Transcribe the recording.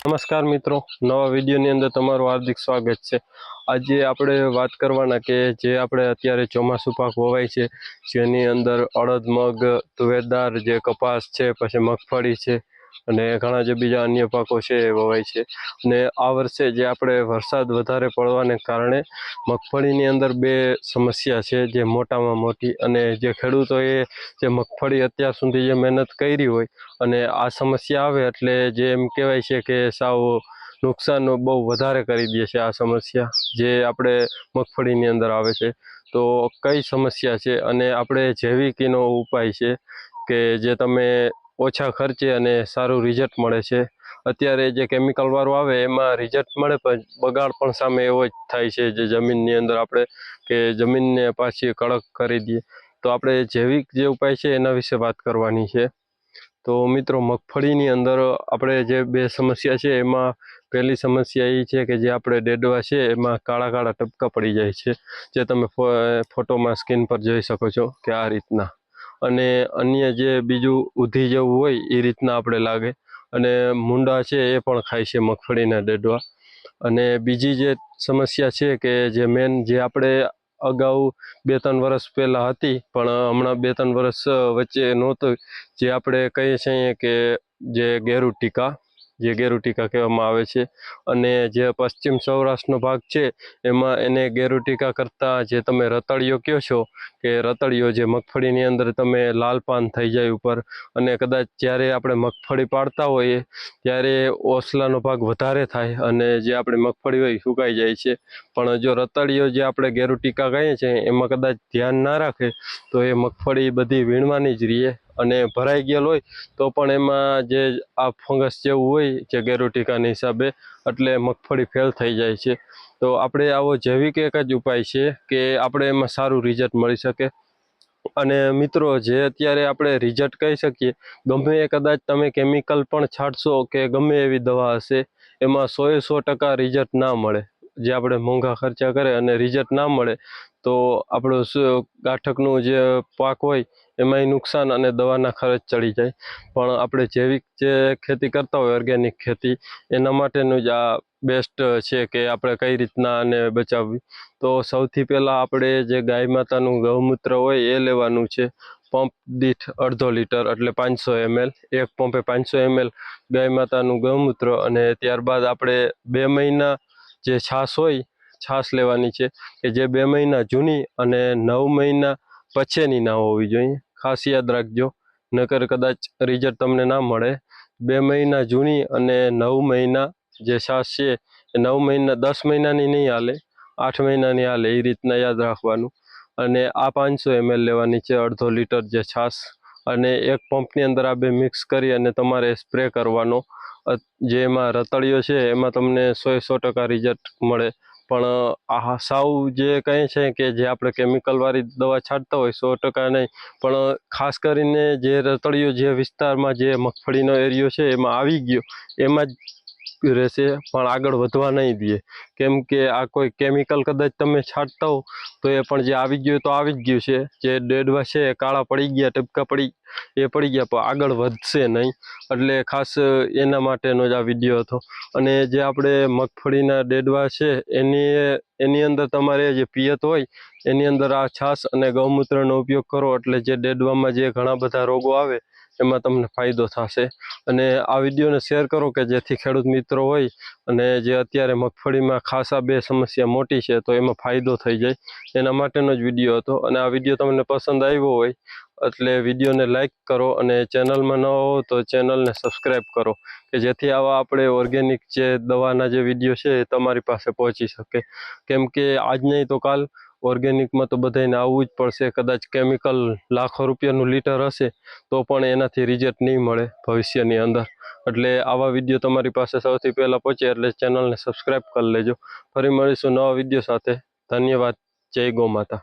નમસ્કાર મિત્રો, નવા વિડીયોની અંદર તમારું હાર્દિક સ્વાગત છે। આજે આપણે વાત કરવાના કે જે આપણે અત્યારે ચોમાસું પાક વવાય છે, જેની અંદર અડદ, મગ, તુવેરદાર, જે કપાસ છે, પછી મગફળી છે અને ઘણા જે બીજા અન્ય પાકો છે એ વવાય છે। અને આ વર્ષે જે આપણે વરસાદ વધારે પડવાને કારણે મગફળીની અંદર બે સમસ્યા છે, જે મોટામાં મોટી, અને જે ખેડૂતોએ જે મગફળી અત્યાર સુધી જે મહેનત કરી હોય અને આ સમસ્યા આવે એટલે જે એમ કહેવાય છે કે સાવ નુકસાન બહુ વધારે કરી દે છે આ સમસ્યા જે આપણે મગફળીની અંદર આવે છે। તો કઈ સમસ્યા છે અને આપણે જૈવિકનો ઉપાય છે કે જે તમે ઓછા ખર્ચે અને સારું રિઝલ્ટ મળે છે। અત્યારે જે કેમિકલ વાળું આવે એમાં રિઝલ્ટ મળે પણ બગાડ પણ સામે એવો જ થાય છે, જે જમીનની અંદર આપણે કે જમીનને પાછી કડક કરી દઈએ। તો આપણે જૈવિક જે ઉપાય છે એના વિશે વાત કરવાની છે। તો મિત્રો, મગફળીની અંદર આપણે જે બે સમસ્યા છે એમાં પહેલી સમસ્યા એ છે કે જે આપણે ડેડવા છે એમાં કાળા કાળા ટપકા પડી જાય છે, જે તમે ફોટોમાં સ્ક્રીન પર જોઈ શકો છો કે આ રીતના। અને અન્ય જે બીજું ઉધી જેવું હોય એ રીતના આપણે લાગે, અને મૂંડા છે એ પણ ખાય છે મગફળીના ડેડવા। અને બીજી જે સમસ્યા છે કે જે મેન જે આપણે અગાઉ 2-3 વર્ષ પહેલાં હતી પણ હમણાં 2-3 વર્ષ વચ્ચે નહોતું, જે આપણે કહીએ છીએ કે જે ગેરુટીકા કહેવામાં આવે છે। અને જે પશ્ચિમ સૌરાષ્ટ્રનો ભાગ છે એમાં એને ગેરુટીકા કરતાં જે તમે રતળિયો કહો છો કે રતળિયો, જે મગફળીની અંદર તમે લાલ પાન થઈ જાય ઉપર, અને કદાચ જ્યારે આપણે મગફળી પાડતા હોઈએ ત્યારે ઓસલાનો ભાગ વધારે થાય અને જે આપણી મગફળી હોય સુકાઈ જાય છે। પણ જો રતળિયો જે આપણે ગેરુટીકા કહીએ છીએ એમાં કદાચ ધ્યાન ના રાખે તો એ મગફળી બધી વીણવાની જ રહીએ, અને ભરાઈ ગયેલ હોય તો પણ એમાં જે આ ફંગસ જેવું હોય જે ગેરુટીકાના હિસાબે, એટલે મગફળી ફેલ થઈ જાય છે। તો આપણે આવો જૈવિક એક જ ઉપાય છે કે આપણે એમાં સારું રિઝલ્ટ મળી શકે। અને મિત્રો, જે અત્યારે આપણે રિઝલ્ટ કહી શકીએ, ગમે એ કદાચ તમે કેમિકલ પણ છાંટશો કે ગમે એવી દવા હશે, એમાં 100% રિઝલ્ટ ના મળે। જે આપણે મોંઘા ખર્ચા કરે અને રિઝલ્ટ ના મળે તો આપણું ગાંઠકનું જે પાક હોય એમાંય નુકસાન અને દવાના ખર્ચ ચડી જાય। પણ આપણે જૈવિક જે ખેતી કરતા હોય, ઓર્ગેનિક ખેતી, એના માટેનું જ આ બેસ્ટ છે કે આપણે કઈ રીતના આને બચાવવી। તો સૌથી પહેલાં આપણે જે ગાય માતાનું ગૌમૂત્ર હોય એ લેવાનું છે, પંપ દીઠ 1/2 લીટર, એટલે 500 ml, એક પંપે 500 ml ગાય માતાનું ગૌમૂત્ર। અને ત્યારબાદ આપણે 2 મહિના જે છાશ હોય, છાશ લેવાની છે કે જે 2 મહિના જૂની અને 9 મહિના પછીની ના હોવી જોઈએ, ખાસ યાદ રાખજો, નકર કદાચ રિઝલ્ટ તમને ના મળે। 2 મહિના જૂની અને 9 મહિના જે છાશ છે એ 9 મહિના, 10 મહિનાની નહીં હાલે, 8 મહિનાની હાલે, એ રીતના યાદ રાખવાનું। અને આ 500 ml લેવાની છે, 1/2 લીટર જે છાશ, અને એક પંપની અંદર આ બે મિક્સ કરી અને તમારે સ્પ્રે કરવાનો। જે એમાં રતળિયો છે એમાં તમને 100% રિઝલ્ટ મળે। પણ આ સાવ જે કહે છે કે જે આપણે કેમિકલવાળી દવા છાંટતા હોય 100% નહીં, પણ ખાસ કરીને જે રતળિયો જે વિસ્તારમાં જે મગફળીનો એરિયો છે એમાં આવી ગયો એમાં જ રહેશે, પણ આગળ વધવા નહીં દે। કેમ કે આ કોઈ કેમિકલ કદાચ તમે છાંટતા હો તો એ પણ જે આવી ગયું તો આવી જ ગયું છે, જે ડેડવા છે એ કાળા પડી ગયા, ટપકા પડી ગયા, પણ આગળ વધશે નહીં। એટલે ખાસ એના માટેનો જ આ વિડીયો હતો। અને જે આપણે મગફળીના ડેડવા છે એની અંદર તમારે જે પિયત હોય એની અંદર આ છાશ અને ગૌમૂત્રનો ઉપયોગ કરો, એટલે જે ડેડવામાં જે ઘણા બધા રોગો આવે એમાં તમને ફાયદો થશે। અને આ વિડીયોને શેર કરો કે જેથી ખેડૂત મિત્રો હોય અને જે અત્યારે મગફળીમાં ખાસ આ બે સમસ્યા મોટી છે તો એમાં ફાયદો થઈ જાય, એના માટેનો જ વિડીયો હતો। અને આ વિડીયો તમને પસંદ આવ્યો હોય એટલે વિડીયોને લાઇક કરો, અને ચેનલમાં ન હો તો ચેનલને સબસ્ક્રાઈબ કરો, કે જેથી આવા આપણે ઓર્ગેનિક જે દવાના જે વિડીયો છે એ તમારી પાસે પહોંચી શકે। કેમ કે આજ નહીં તો કાલ ઓર્ગેનિકમાં તો બધાને આવવું જ પડશે। કદાચ કેમિકલ લાખો રૂપિયાનું લીટર હશે તો પણ એનાથી રિઝલ્ટ નહીં મળે ભવિષ્યની અંદર। એટલે આવા વિડીયો તમારી પાસે સૌથી પહેલાં પહોંચે એટલે ચેનલને સબસ્ક્રાઈબ કરી લેજો। ફરી મળીશું નવા વિડીયો સાથે। ધન્યવાદ। જય ગૌ માતા।